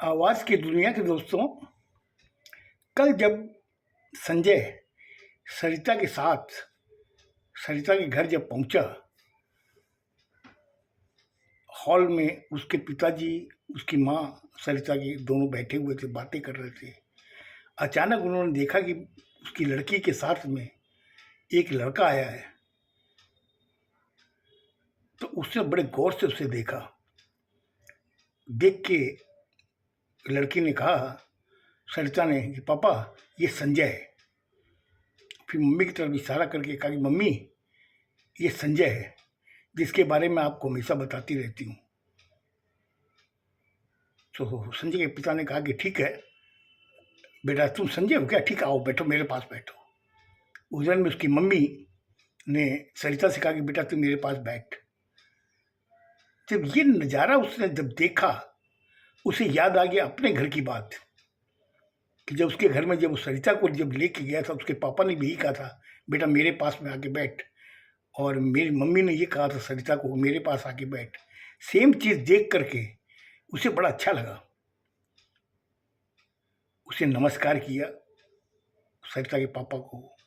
आवाज़ की दुनिया के दोस्तों, कल जब संजय सरिता के साथ सरिता के घर जब पहुंचा, हॉल में उसके पिताजी, उसकी माँ, सरिता की दोनों बैठे हुए थे, बातें कर रहे थे। अचानक उन्होंने देखा कि उसकी लड़की के साथ में एक लड़का आया है। तो उसने बड़े गौर से उसे देखा। देख के लड़की ने कहा, सरिता ने, कि पापा ये संजय है। फिर मम्मी की तरफ इशारा करके कहा कि मम्मी ये संजय है, जिसके बारे में आपको हमेशा बताती रहती हूँ। तो संजय के पिता ने कहा कि ठीक है बेटा, तुम संजय हो क्या? ठीक, आओ बैठो, मेरे पास बैठो। उधर में उसकी मम्मी ने सरिता से कहा कि बेटा तुम मेरे पास बैठ। जब ये नज़ारा उसने जब देखा, उसे याद आ गया अपने घर की बात, कि जब उसके घर में जब उस सरिता को जब लेके गया था, उसके पापा ने भी यही कहा था, बेटा मेरे पास में आके बैठ। और मेरी मम्मी ने ये कहा था सरिता को, मेरे पास आके बैठ। सेम चीज़ देख करके उसे बड़ा अच्छा लगा। उसे नमस्कार किया सरिता के पापा को,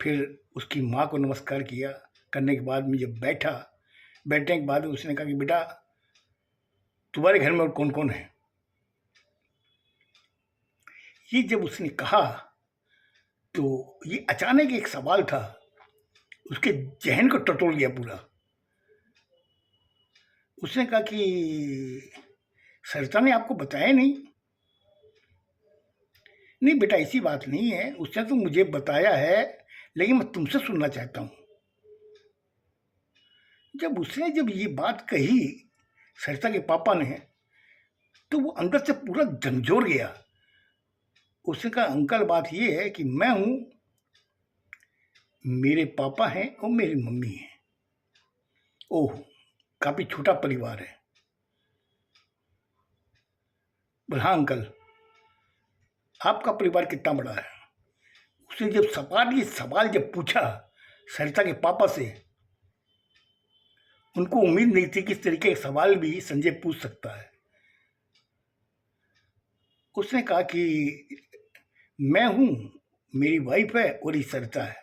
फिर उसकी माँ को नमस्कार किया। करने के बाद में जब बैठने के बाद उसने कहा कि बेटा तुम्हारे घर में और कौन कौन है? ये जब उसने कहा तो ये अचानक एक सवाल था, उसके जहन को टटोल गया पूरा। उसने कहा कि सरिता ने आपको बताया नहीं? नहीं बेटा ऐसी बात नहीं है, उसने तो मुझे बताया है, लेकिन मैं तुमसे सुनना चाहता हूँ। जब ये बात कही सरिता के पापा ने, तो वो अंदर से पूरा झंझोर गया। उसने कहा अंकल बात ये है कि मैं हूँ, मेरे पापा हैं और मेरी मम्मी है। ओह, काफ़ी छोटा परिवार है। बोले हाँ अंकल, आपका परिवार कितना बड़ा है? उसने जब ये सवाल जब पूछा सरिता के पापा से, उनको उम्मीद नहीं थी कि इस तरीके के सवाल भी संजय पूछ सकता है। उसने कहा कि मैं हूँ, मेरी वाइफ है और ये सरिता है।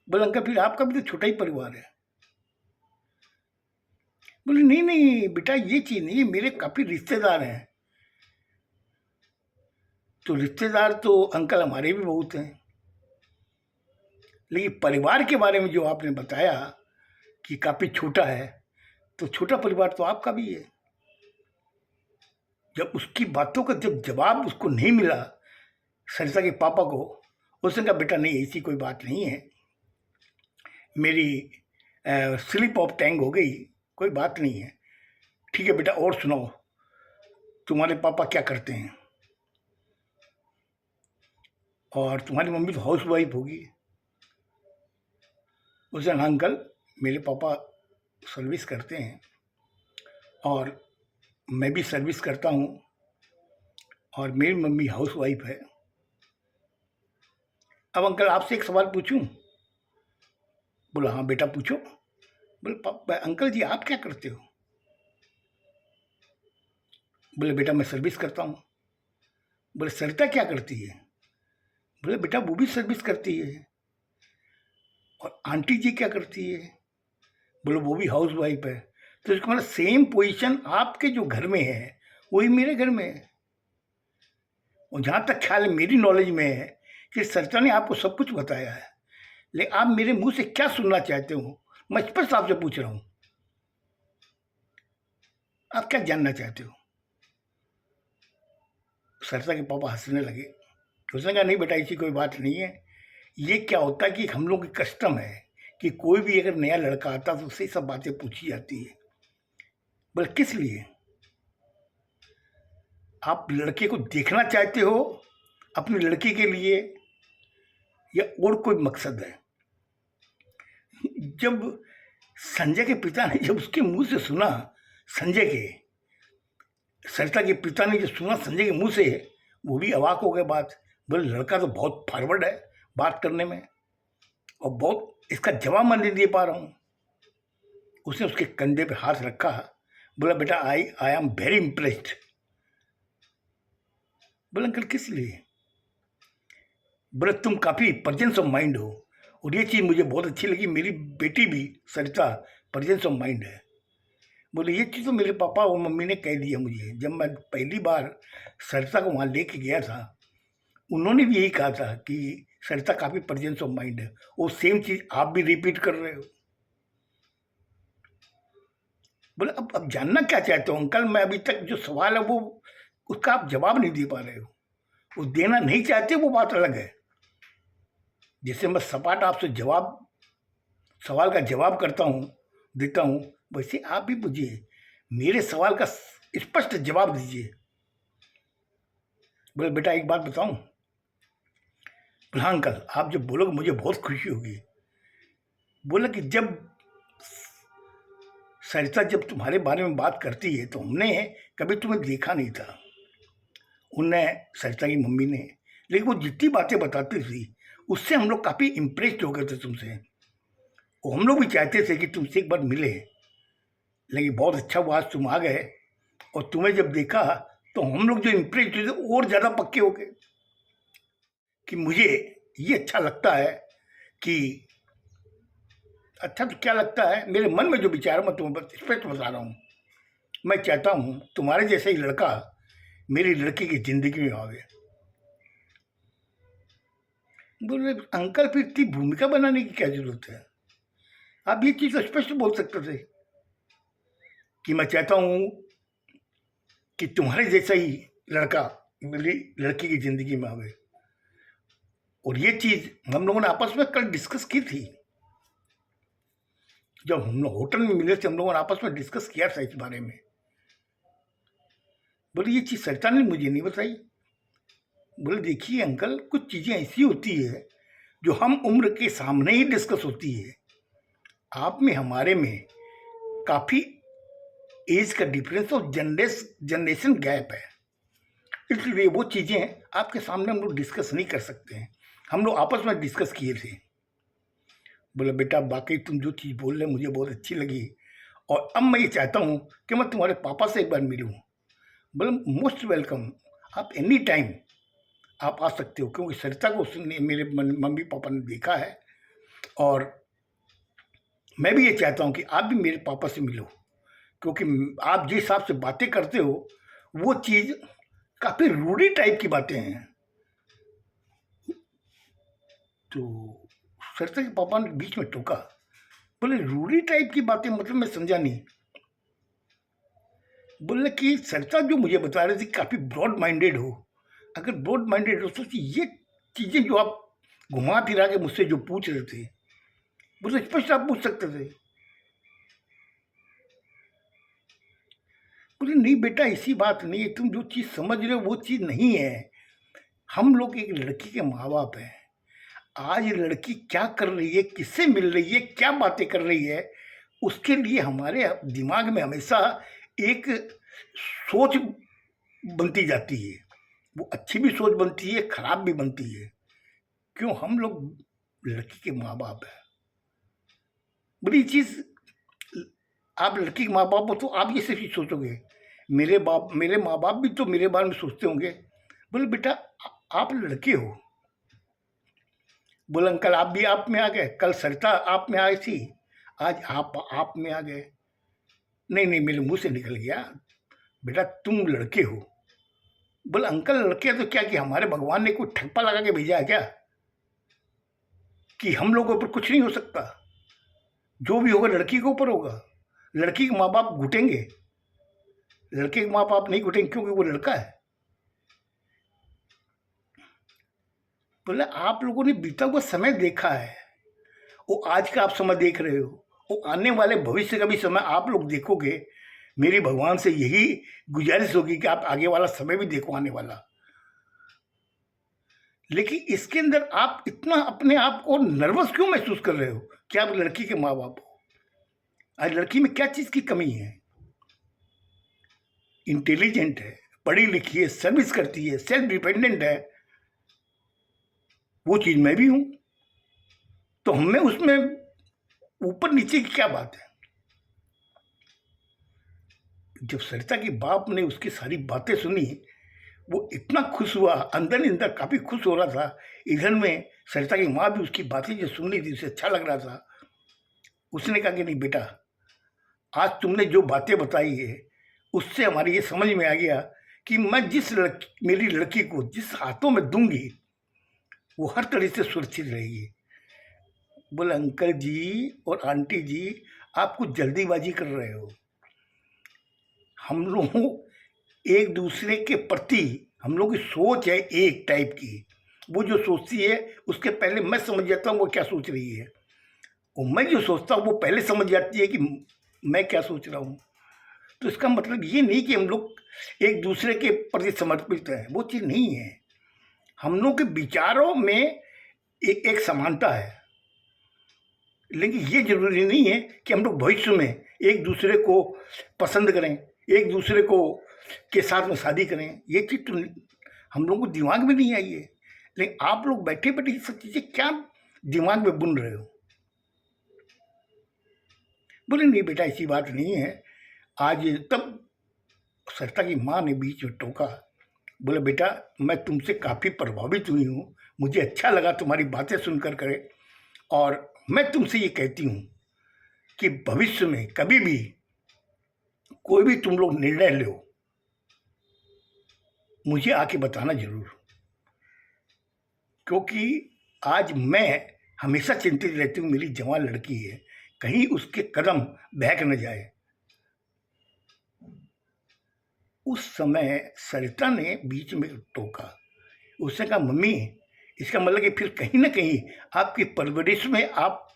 बोले अंकल फिर आपका भी तो छोटा ही परिवार है। बोले नहीं नहीं बेटा, ये चीज़ नहीं, मेरे काफ़ी रिश्तेदार हैं। तो रिश्तेदार तो अंकल हमारे भी बहुत हैं, लेकिन परिवार के बारे में जो आपने बताया कि काफ़ी छोटा है, तो छोटा परिवार तो आपका भी है। जब उसकी बातों का जब जवाब उसको नहीं मिला सरिता के पापा को, उसने कहा बेटा नहीं ऐसी कोई बात नहीं है, मेरी स्लिप ऑफ टंग हो गई, कोई बात नहीं है। ठीक है बेटा, और सुनाओ तुम्हारे पापा क्या करते हैं? और तुम्हारी मम्मी तो हाउस वाइफ होगी। उसने कहा अंकल मेरे पापा सर्विस करते हैं और मैं भी सर्विस करता हूँ, और मेरी मम्मी हाउस वाइफ है। अब अंकल आपसे एक सवाल पूछूं? बोला हाँ बेटा पूछो। बोले अंकल जी आप क्या करते हो? बोले बेटा मैं सर्विस करता हूँ। बोले सरिता क्या करती है? बोले बेटा वो भी सर्विस करती है। और आंटी जी क्या करती है? बोले वो भी हाउस वाइफ है। तो इसका मतलब सेम पोजीशन आपके जो घर में है वही मेरे घर में है। और जहाँ तक ख्याल मेरी नॉलेज में है कि सरिता ने आपको सब कुछ बताया है, लेकिन आप मेरे मुंह से क्या सुनना चाहते हो, मैं स्पष्ट आपसे पूछ रहा हूँ, आप क्या जानना चाहते हो? सरिता के पापा हंसने लगे। उसने कहा नहीं बेटा ऐसी कोई बात नहीं है, ये क्या होता है कि हम लोग की कस्टम है कि कोई भी अगर नया लड़का आता तो उससे सब बातें पूछी जाती है। बोले किस लिए? आप लड़के को देखना चाहते हो अपनी लड़की के लिए, या और कोई मकसद है? जब संजय के पिता ने जब उसके मुंह से सुना, सरिता के पिता ने जब सुना संजय के मुंह से, वो भी अवाक हो गए बात। बोले लड़का तो बहुत फॉरवर्ड है बात करने में, और बहुत इसका जवाब मैं नहीं दे पा रहा हूँ। उसने उसके कंधे पे हाथ रखा, बोला बेटा आई एम वेरी इम्प्रेस्ड। बोले अंकल किस लिए? बोले तुम काफ़ी प्रेजेंस ऑफ माइंड हो, और ये चीज़ मुझे बहुत अच्छी लगी, मेरी बेटी भी सरिता प्रेजेंस ऑफ माइंड है। बोले ये चीज़ तो मेरे पापा और मम्मी ने कह दिया मुझे, जब मैं पहली बार सरिता को वहाँ लेके गया था, उन्होंने भी यही कहा था कि सरिता काफ़ी प्रेजेंस ऑफ माइंड है, और सेम चीज़ आप भी रिपीट कर रहे हो। बोले अब जानना क्या चाहते हो अंकल? मैं अभी तक जो सवाल है वो उसका आप जवाब नहीं दे पा रहे हो, वो देना नहीं चाहते वो बात अलग है। जैसे मैं सपाट आपसे सवाल का जवाब करता हूँ, देता हूँ, वैसे आप भी मुझे मेरे सवाल का स्पष्ट जवाब दीजिए। बोले बेटा एक बात बताऊं? बोले हाँ अंकल, आप जब बोलोगे मुझे बहुत खुशी होगी। बोले कि जब सरिता जब तुम्हारे बारे में बात करती है तो हमने कभी तुम्हें देखा नहीं था, उनने, सरिता की मम्मी ने, लेकिन वो जितनी बातें बताती थी उससे हम लोग काफ़ी इम्प्रेस्ड हो गए थे तुमसे, और हम लोग भी चाहते थे कि तुमसे एक बार मिले। लेकिन बहुत अच्छा हुआ आज तुम आ गए, और तुम्हें जब देखा तो हम लोग जो इम्प्रेस्ड हुए थे और ज़्यादा पक्के हो गए कि मुझे ये अच्छा लगता है कि, अच्छा तो क्या लगता है, मेरे मन में जो विचार मैं तुम्हें बस स्पष्ट बता रहा हूँ। मैं चाहता हूँ तुम्हारे जैसा ही लड़का मेरी लड़की की ज़िंदगी में आवे। बोले अंकल फिर इतनी भूमिका बनाने की क्या जरूरत है? आप ये चीज़ स्पष्ट बोल सकते थे कि मैं चाहता हूँ कि तुम्हारे जैसा ही लड़का मेरी लड़की की ज़िंदगी में आवे। और ये चीज़ हम लोगों ने आपस में कल डिस्कस की थी, जब हम लोग होटल में मिले थे हम लोगों ने आपस में डिस्कस किया था इस बारे में। बोले ये चीज़ सरिता ने मुझे नहीं बताई। बोले देखिए अंकल, कुछ चीज़ें ऐसी होती है जो हम उम्र के सामने ही डिस्कस होती है। आप में हमारे में काफ़ी एज का डिफरेंस और जनरेशन गैप है, इसलिए वो चीज़ें आपके सामने हम लोग डिस्कस नहीं कर सकते हैं। हम लोग आपस में डिस्कस किए थे। बोले बेटा वाकई तुम जो चीज़ बोल रहे मुझे बहुत अच्छी लगी, और अब मैं ये चाहता हूँ कि मैं तुम्हारे पापा से एक बार मिलूँ। बोले मोस्ट वेलकम, आप एनी टाइम आप आ सकते हो, क्योंकि सरिता को उसने मेरे मम्मी पापा ने देखा है, और मैं भी ये चाहता हूँ कि आप भी मेरे पापा से मिलो, क्योंकि आप जिस हिसाब से बातें करते हो वो चीज़ काफ़ी रूढ़ी टाइप की बातें हैं। तो सरिता के पापा ने बीच में टोका। बोले रूढ़ी टाइप की बातें मतलब मैं समझा नहीं। बोले कि सरिता जो मुझे बता रही थी काफ़ी ब्रॉड माइंडेड हो, अगर ब्रॉड माइंडेड हो तो ये चीज़ें जो आप घुमा फिरा के मुझसे जो पूछ रहे थे, मुझसे स्पष्ट आप पूछ सकते थे। बोले नहीं बेटा ऐसी बात नहीं है, तुम जो चीज़ समझ रहे हो वो चीज़ नहीं है। हम लोग एक लड़की के माँ बाप हैं, आज लड़की क्या कर रही है, किससे मिल रही है, क्या बातें कर रही है, उसके लिए हमारे दिमाग में हमेशा एक सोच बनती जाती है। वो अच्छी भी सोच बनती है, खराब भी बनती है। क्यों? हम लोग लड़की के माँ बाप हैं। बड़ी चीज़, आप लड़की के माँ बाप हो तो आप ये सब चीज़ सोचोगे। मेरे माँ बाप भी तो मेरे बारे में सोचते होंगे। बोले बेटा आप लड़के हो। बोले अंकल आप भी आप में आ गए, कल सरिता आप में आई थी, आज आप में आ गए। नहीं नहीं मेरे मुंह से निकल गया, बेटा तुम लड़के हो। बोले अंकल लड़के तो क्या कि हमारे भगवान ने कोई ठप्पा लगा के भेजा है क्या कि हम लोगों पर कुछ नहीं हो सकता? जो भी होगा लड़की के ऊपर होगा। लड़की के माँ बाप घुटेंगे, लड़के के माँ बाप नहीं घुटेंगे क्योंकि वो लड़का है। बोले आप लोगों ने बीता हुआ समय देखा है, वो आज का आप समय देख रहे हो, वो आने वाले भविष्य का भी समय आप लोग देखोगे। मेरी भगवान से यही गुजारिश होगी कि आप आगे वाला समय भी देखो, आने वाला। लेकिन इसके अंदर आप इतना अपने आप को नर्वस क्यों महसूस कर रहे हो कि आप लड़की के माँ बाप हो? आज लड़की में क्या चीज़ की कमी है? इंटेलिजेंट है, पढ़ी लिखी है, सर्विस करती है, सेल्फ डिपेंडेंट है, वो चीज़ मैं भी हूँ। तो हमें उसमें ऊपर नीचे की क्या बात है? जब सरिता के बाप ने उसकी सारी बातें सुनी, वो इतना खुश हुआ, अंदर ही अंदर काफ़ी खुश हो रहा था। इधर में सरिता की माँ भी उसकी बातें जो सुन रही थी, उसे अच्छा लग रहा था। उसने कहा कि नहीं बेटा, आज तुमने जो बातें बताई है उससे हमारी ये समझ में आ गया कि मैं मेरी लड़की को जिस हाथों में दूंगी वो हर तरह से सुरक्षित रहेगी। बोले अंकल जी और आंटी जी, आप कुछ जल्दीबाजी कर रहे हो। हम लोग एक दूसरे के प्रति, हम लोग की सोच है एक टाइप की। वो जो सोचती है उसके पहले मैं समझ जाता हूँ वो क्या सोच रही है, और मैं जो सोचता हूँ वो पहले समझ जाती है कि मैं क्या सोच रहा हूँ। तो इसका मतलब ये नहीं कि हम लोग एक दूसरे के प्रति समर्पित हैं, वो चीज़ नहीं है। हम लोग के विचारों में एक समानता है, लेकिन ये जरूरी नहीं है कि हम लोग भविष्य में एक दूसरे को पसंद करें, एक दूसरे को के साथ में शादी करें। ये चीज़ तो हम लोगों को दिमाग में नहीं आई है। लेकिन आप लोग बैठे बैठे ये सब चीज़ें क्या दिमाग में बुन रहे हो। बोले नहीं बेटा, ऐसी बात नहीं है। आज तब सरिता की माँ ने बीच में टोका। बोले बेटा, मैं तुमसे काफ़ी प्रभावित हुई हूँ, मुझे अच्छा लगा तुम्हारी बातें सुनकर करे, और मैं तुमसे ये कहती हूँ कि भविष्य में कभी भी कोई भी तुम लोग निर्णय लो, मुझे आके बताना जरूर, क्योंकि आज मैं हमेशा चिंतित रहती हूँ, मेरी जवान लड़की है, कहीं उसके कदम बहक न जाए। उस समय सरिता ने बीच में टोका। उसने कहा मम्मी, इसका मतलब कि फिर कहीं ना कहीं आपकी परवरिश में आप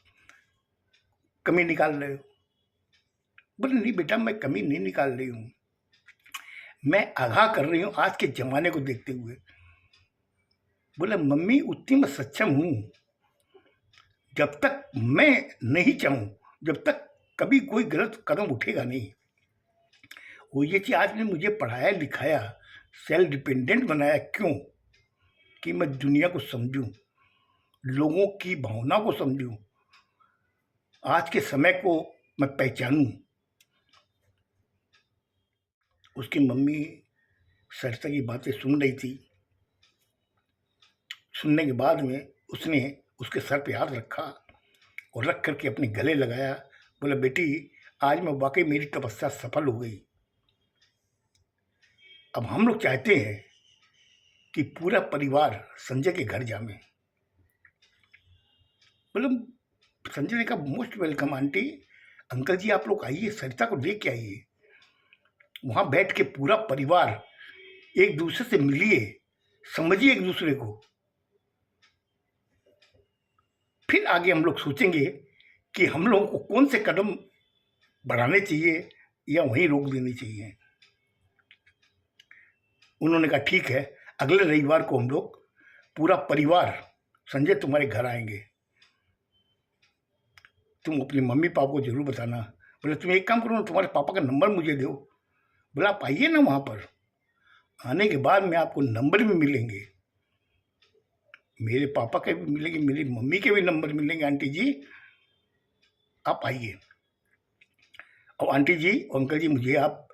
कमी निकाल रहे हो। बोले नहीं बेटा, मैं कमी नहीं निकाल रही हूँ, मैं आगाह कर रही हूँ आज के ज़माने को देखते हुए। बोले मम्मी, उतनी मैं सक्षम हूँ, जब तक मैं नहीं चाहूँ, जब तक कभी कोई गलत कदम उठेगा नहीं। वो ये चीज़ आज ने मुझे पढ़ाया लिखाया, सेल्फ डिपेंडेंट बनाया। क्यों? कि मैं दुनिया को समझूं, लोगों की भावना को समझूं, आज के समय को मैं पहचानूं। उसकी मम्मी सरिता की बातें सुन रही थी। सुनने के बाद में उसने उसके सर पे हाथ रखा और रख करके अपने गले लगाया। बोला बेटी, आज मैं वाकई मेरी तपस्या सफल हो गई। अब हम लोग चाहते हैं कि पूरा परिवार संजय के घर जावे। बोले संजय ने कहा मोस्ट वेलकम आंटी, अंकल जी आप लोग आइए, सरिता को लेके आइए। वहां बैठ के पूरा परिवार एक दूसरे से मिलिए, समझिए एक दूसरे को, फिर आगे हम लोग सोचेंगे कि हम लोगों को कौन से कदम बढ़ाने चाहिए या वहीं रोक देनी चाहिए। उन्होंने कहा ठीक है, अगले रविवार को हम लोग पूरा परिवार संजय तुम्हारे घर आएंगे, तुम अपने मम्मी पापा को जरूर बताना। बोले तुम एक काम करो, तुम्हारे पापा का नंबर मुझे दो। बोला आप आइए ना, वहाँ पर आने के बाद में आपको नंबर भी मिलेंगे, मेरे पापा के भी मिलेंगे, मेरी मम्मी के भी नंबर मिलेंगे। आंटी जी आप आइए। और आंटी जी अंकल जी मुझे आप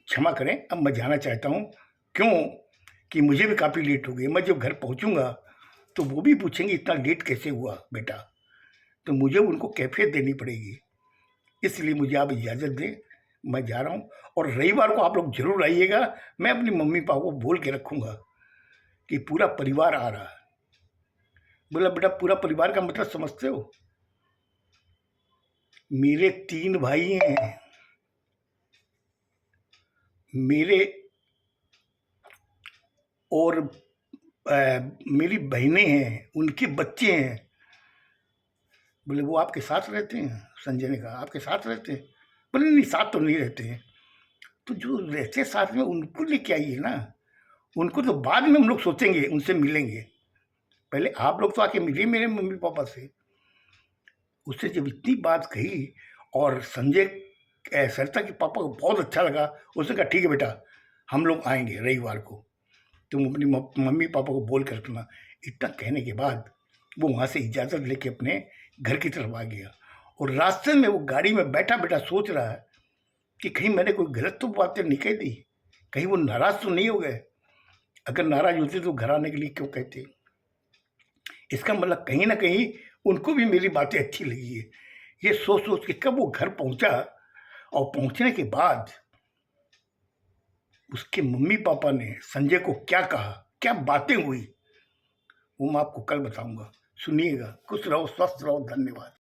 क्षमा करें, अब मैं जाना चाहता हूँ। क्यों कि मुझे भी काफ़ी लेट हो गई। मैं जब घर पहुँचूँगा तो वो भी पूछेंगे इतना लेट कैसे हुआ बेटा, तो मुझे उनको कैफियत देनी पड़ेगी। इसलिए मुझे आप इजाज़त दें, मैं जा रहा हूँ। और रविवार को आप लोग जरूर आइएगा, मैं अपनी मम्मी पापा को बोल के रखूँगा कि पूरा परिवार आ रहा है। बोला बेटा पूरा परिवार का मतलब समझते हो? मेरे 3 भाई हैं, मेरे और मेरी बहनें हैं, उनके बच्चे हैं। बोले वो आपके साथ रहते हैं? संजय ने कहा आपके साथ रहते हैं? बोले नहीं, साथ तो नहीं रहते हैं। तो जो रहते साथ में उनको लेके आइए ना, उनको तो बाद में हम लोग सोचेंगे, उनसे मिलेंगे। पहले आप लोग तो आके मिलिए मेरे मम्मी पापा से। उससे जब इतनी बात कही और संजय सरिता के पापा को बहुत अच्छा लगा। उसने कहा ठीक है बेटा, हम लोग आएंगे रविवार को, तुम अपनी मम्मी पापा को बोल कर रखना। इतना कहने के बाद वो वहाँ से इजाज़त लेके अपने घर की तरफ आ गया। और रास्ते में वो गाड़ी में बैठा बैठा सोच रहा है कि कहीं मैंने कोई गलत तो बातें नहीं कह दी, कहीं वो नाराज़ तो नहीं हो गए। अगर नाराज होते तो घर आने के लिए क्यों कहते? इसका मतलब कहीं ना कहीं उनको भी मेरी बातें अच्छी लगी है। ये सोच सोच के कब वो घर पहुंचा और पहुंचने के बाद उसके मम्मी पापा ने संजय को क्या कहा, क्या बातें हुई, वो मैं आपको कल बताऊंगा। सुनिएगा। खुश रहो, स्वस्थ रहो, धन्यवाद।